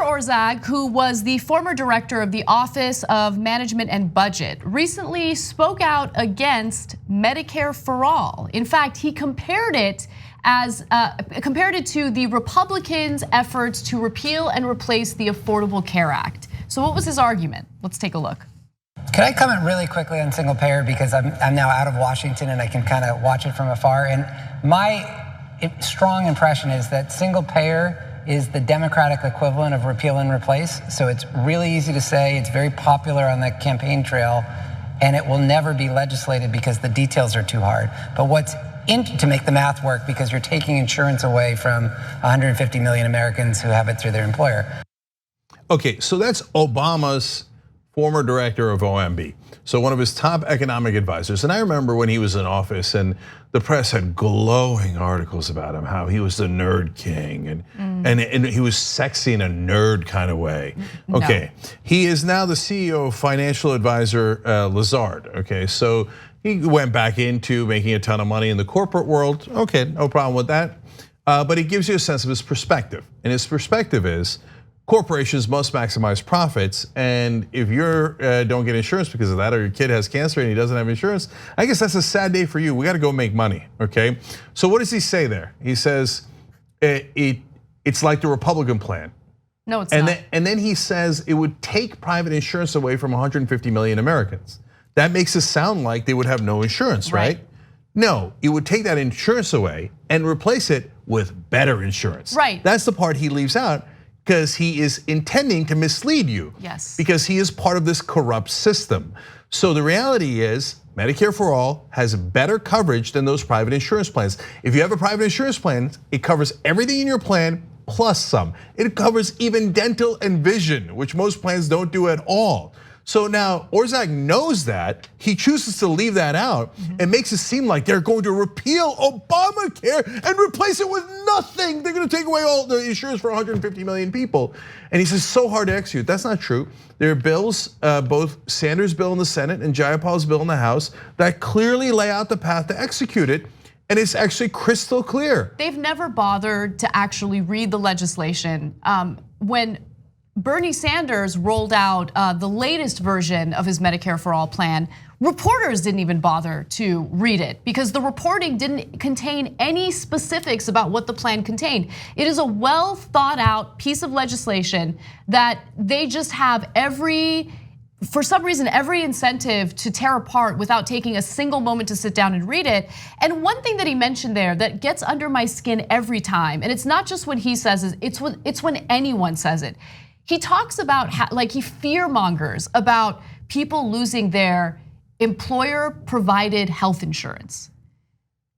Orszag, who was the former director of the Office of Management and Budget, recently spoke out against Medicare for All. In fact, he compared it to the Republicans' efforts to repeal and replace the Affordable Care Act. So what was his argument? Let's take a look. Can I comment really quickly on single payer, because I'm now out of Washington and I can kind of watch it from afar. And my strong impression is that single payer is the Democratic equivalent of repeal and replace. So it's really easy to say, it's very popular on the campaign trail, and it will never be legislated because the details are too hard. But what's to make the math work, because you're taking insurance away from 150 million Americans who have it through their employer. Okay, so that's Obama's former director of OMB. So one of his top economic advisors. And I remember when he was in office and the press had glowing articles about him, how he was the nerd king and he was sexy in a nerd kind of way. Okay, he is now the CEO of financial advisor Lazard. Okay, so he went back into making a ton of money in the corporate world. Okay, no problem with that. But he gives you a sense of his perspective. And his perspective is, corporations must maximize profits, and if you don't get insurance because of that, or your kid has cancer and he doesn't have insurance, I guess that's a sad day for you. We got to go make money, okay? So what does he say there? He says it's like the Republican plan. No, it's not. And then he says it would take private insurance away from 150 million Americans. That makes it sound like they would have no insurance, right? No, it would take that insurance away and replace it with better insurance. Right. That's the part he leaves out, because he is intending to mislead you. Yes. Because he is part of this corrupt system. So the reality is, Medicare for All has better coverage than those private insurance plans. If you have a private insurance plan, it covers everything in your plan plus some. It covers even dental and vision, which most plans don't do at all. So now Orszag knows that, he chooses to leave that out and makes it seem like they're going to repeal Obamacare and replace it with nothing. They're going to take away all the insurance for 150 million people. And he says, so hard to execute. That's not true. There are bills, both Sanders' bill in the Senate and Jayapal's bill in the House, that clearly lay out the path to execute it. And it's actually crystal clear. They've never bothered to actually read the legislation. When Bernie Sanders rolled out the latest version of his Medicare for All plan, reporters didn't even bother to read it because the reporting didn't contain any specifics about what the plan contained. It is a well thought out piece of legislation that they just have for some reason, every incentive to tear apart without taking a single moment to sit down and read it. And one thing that he mentioned there that gets under my skin every time, and it's not just when he says it, it's when anyone says it. He talks about he fear mongers about people losing their employer provided health insurance.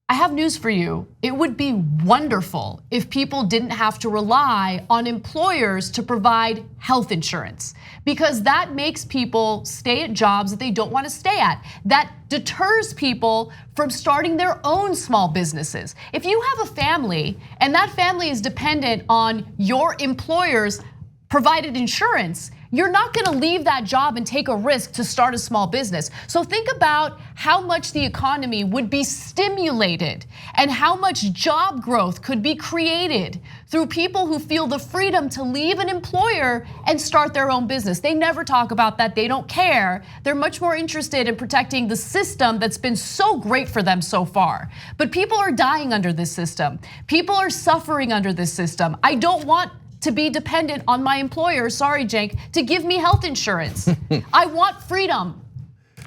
I have news for you. It would be wonderful if people didn't have to rely on employers to provide health insurance, because that makes people stay at jobs that they don't want to stay at. That deters people from starting their own small businesses. If you have a family and that family is dependent on your employer's provided insurance, you're not gonna leave that job and take a risk to start a small business. So think about how much the economy would be stimulated and how much job growth could be created through people who feel the freedom to leave an employer and start their own business. They never talk about that, they don't care. They're much more interested in protecting the system that's been so great for them so far. But people are dying under this system. People are suffering under this system. I don't want to be dependent on my employer, sorry, Cenk, to give me health insurance. I want freedom.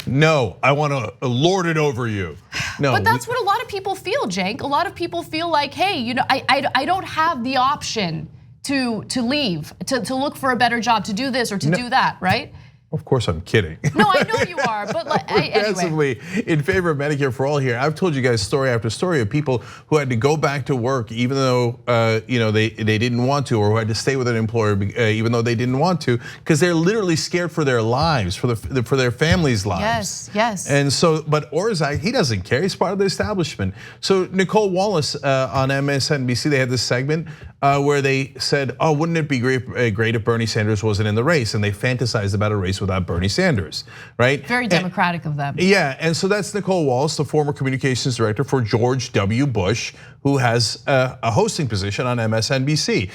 No, I want to lord it over you. No, but that's what a lot of people feel, Cenk. A lot of people feel like, hey, I don't have the option to leave, to look for a better job, to do this or to do that, right? Of course, I'm kidding. No, I know you are, but anyway. In favor of Medicare for All here. I've told you guys story after story of people who had to go back to work even though they didn't want to, or who had to stay with an employer even though they didn't want to, because they're literally scared for their lives, for their families' lives. Yes, yes. And so, but Orszag, he doesn't care. He's part of the establishment. So Nicole Wallace on MSNBC, they had this segment where they said, "Oh, wouldn't it be great if Bernie Sanders wasn't in the race?" And they fantasized about a race place without Bernie Sanders, right? Very democratic of them. Yeah, and so that's Nicole Walsh, the former communications director for George W. Bush, who has a hosting position on MSNBC.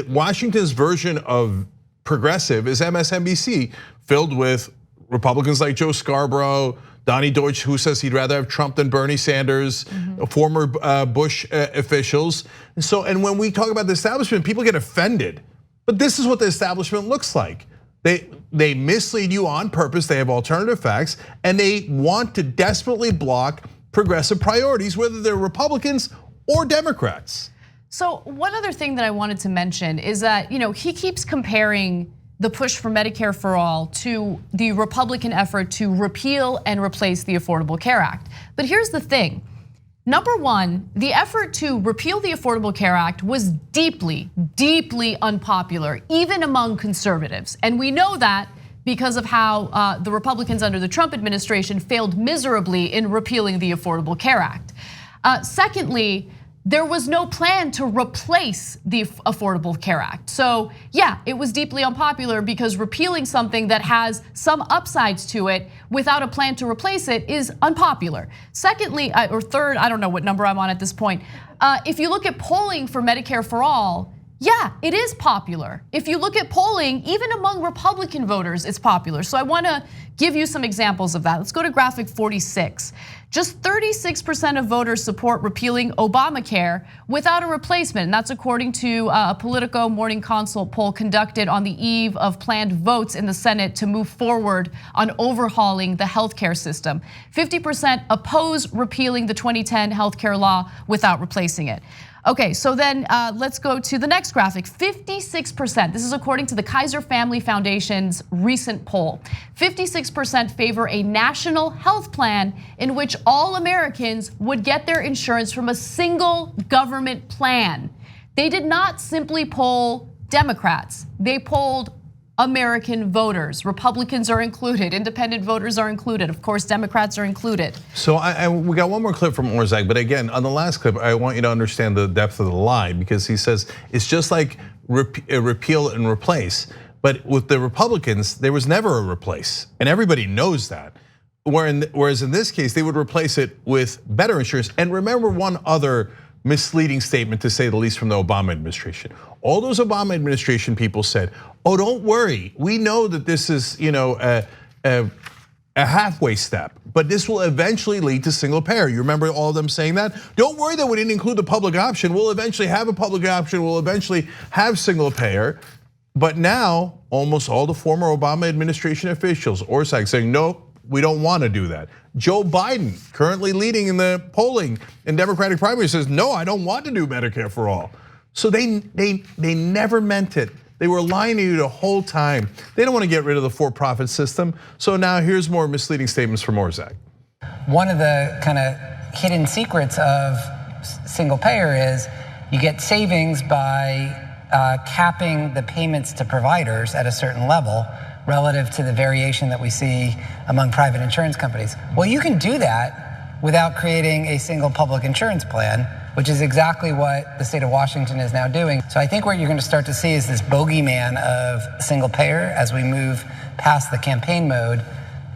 Washington's version of progressive is MSNBC, filled with Republicans like Joe Scarborough, Donnie Deutsch, who says he'd rather have Trump than Bernie Sanders, former Bush officials. And when we talk about the establishment, people get offended. But this is what the establishment looks like. They mislead you on purpose. They have alternative facts, and they want to desperately block progressive priorities, whether they're Republicans or Democrats. So one other thing that I wanted to mention is that he keeps comparing the push for Medicare for all to the Republican effort to repeal and replace the Affordable Care Act. But here's the thing. Number one, the effort to repeal the Affordable Care Act was deeply, deeply unpopular, even among conservatives. And we know that because of how the Republicans under the Trump administration failed miserably in repealing the Affordable Care Act. Secondly, there was no plan to replace the Affordable Care Act. So yeah, it was deeply unpopular because repealing something that has some upsides to it without a plan to replace it is unpopular. Secondly, or third, I don't know what number I'm on at this point. If you look at polling for Medicare for all, yeah, it is popular. If you look at polling, even among Republican voters, it's popular. So I wanna give you some examples of that. Let's go to graphic 46. Just 36% of voters support repealing Obamacare without a replacement. And that's according to a Politico Morning Consult poll conducted on the eve of planned votes in the Senate to move forward on overhauling the healthcare system. 50% oppose repealing the 2010 healthcare law without replacing it. Okay, so then let's go to the next graphic. 56%, this is according to the Kaiser Family Foundation's recent poll. 56% favor a national health plan in which all Americans would get their insurance from a single government plan. They did not simply poll Democrats, they polled American voters. Republicans are included, independent voters are included, of course, Democrats are included. So we got one more clip from Orszag, but again, on the last clip, I want you to understand the depth of the lie, because he says it's just like repeal and replace. But with the Republicans, there was never a replace, and everybody knows that. Whereas in this case, they would replace it with better insurance. And remember one other misleading statement, to say the least, from the Obama administration. All those Obama administration people said, "Oh, don't worry. We know that this is, a halfway step, but this will eventually lead to single payer." You remember all of them saying that? Don't worry that we didn't include the public option. We'll eventually have a public option. We'll eventually have single payer. But now, almost all the former Obama administration officials, Orszag, saying, "Nope, we don't want to do that." Joe Biden, currently leading in the polling in Democratic primary, says, "No, I don't want to do Medicare for all." So they never meant it. They were lying to you the whole time. They don't want to get rid of the for-profit system. So now here's more misleading statements from Orszag. One of the kind of hidden secrets of single payer is you get savings by capping the payments to providers at a certain level relative to the variation that we see among private insurance companies. Well, you can do that without creating a single public insurance plan, which is exactly what the state of Washington is now doing. So I think what you're going to start to see is this bogeyman of single payer as we move past the campaign mode,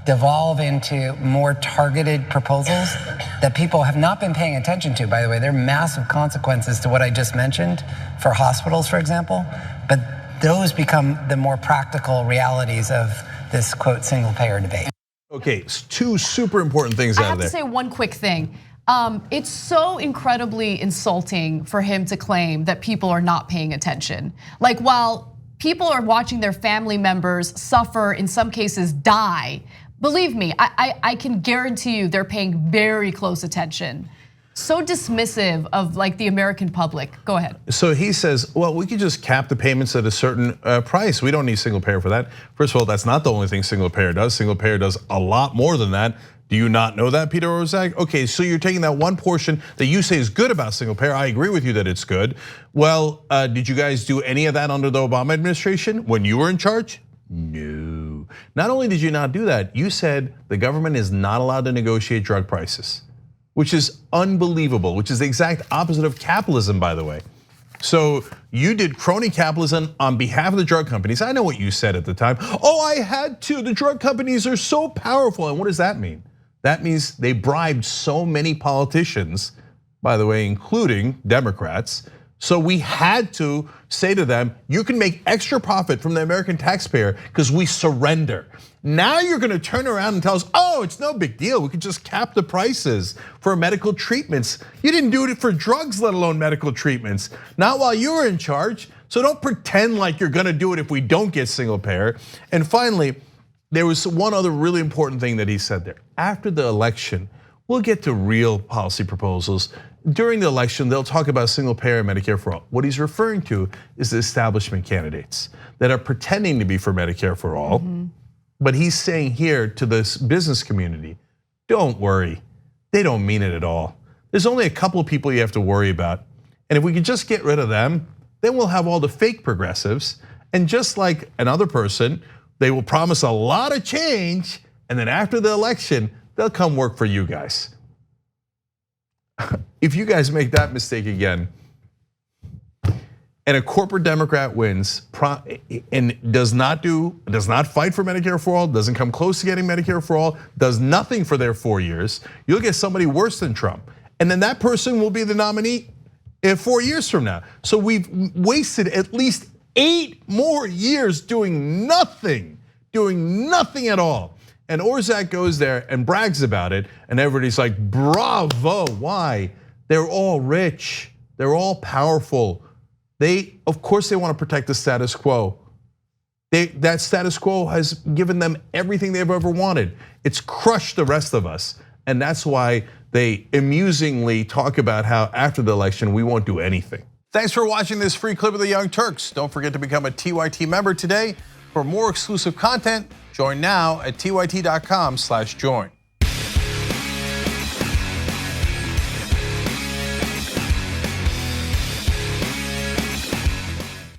devolve into more targeted proposals that people have not been paying attention to. By the way, there are massive consequences to what I just mentioned for hospitals, for example, but those become the more practical realities of this, quote, single payer debate. Okay, two super important things out of there. I have to say one quick thing. It's so incredibly insulting for him to claim that people are not paying attention. Like, while people are watching their family members suffer, in some cases die, believe me, I can guarantee you they're paying very close attention. So dismissive of like the American public. Go ahead. So he says, well, we could just cap the payments at a certain price. We don't need single payer for that. First of all, that's not the only thing single payer does. Single payer does a lot more than that. Do you not know that, Peter Orszag? Okay, so you're taking that one portion that you say is good about single payer. I agree with you that it's good. Well, did you guys do any of that under the Obama administration when you were in charge? No. Not only did you not do that, you said the government is not allowed to negotiate drug prices, which is unbelievable, which is the exact opposite of capitalism, by the way. So you did crony capitalism on behalf of the drug companies. I know what you said at the time. Oh, I had to. The drug companies are so powerful. And what does that mean? That means they bribed so many politicians, by the way, including Democrats. So we had to say to them, you can make extra profit from the American taxpayer because we surrender. Now you're gonna turn around and tell us, oh, it's no big deal. We could just cap the prices for medical treatments. You didn't do it for drugs, let alone medical treatments. Not while you were in charge. So don't pretend like you're gonna do it if we don't get single payer. And finally, there was one other really important thing that he said there. After the election, we'll get to real policy proposals. During the election, they'll talk about single payer and Medicare for all. What he's referring to is the establishment candidates that are pretending to be for Medicare for all. But he's saying here to this business community, don't worry, they don't mean it at all. There's only a couple of people you have to worry about. And if we could just get rid of them, then we'll have all the fake progressives. And just like another person, they will promise a lot of change. And then after the election, they'll come work for you guys. If you guys make that mistake again, and a corporate Democrat wins and does not fight for Medicare for all, doesn't come close to getting Medicare for all, does nothing for their 4 years, you'll get somebody worse than Trump. And then that person will be the nominee 4 years from now. So we've wasted at least 8 more years doing nothing at all. And Orszag goes there and brags about it, and everybody's like, bravo, why? They're all rich, they're all powerful. Of course they want to protect the status quo. That status quo has given them everything they've ever wanted. It's crushed the rest of us. And that's why they amusingly talk about how after the election, we won't do anything. Thanks for watching this free clip of the Young Turks. Don't forget to become a TYT member today. For more exclusive content, join now at tyt.com/join.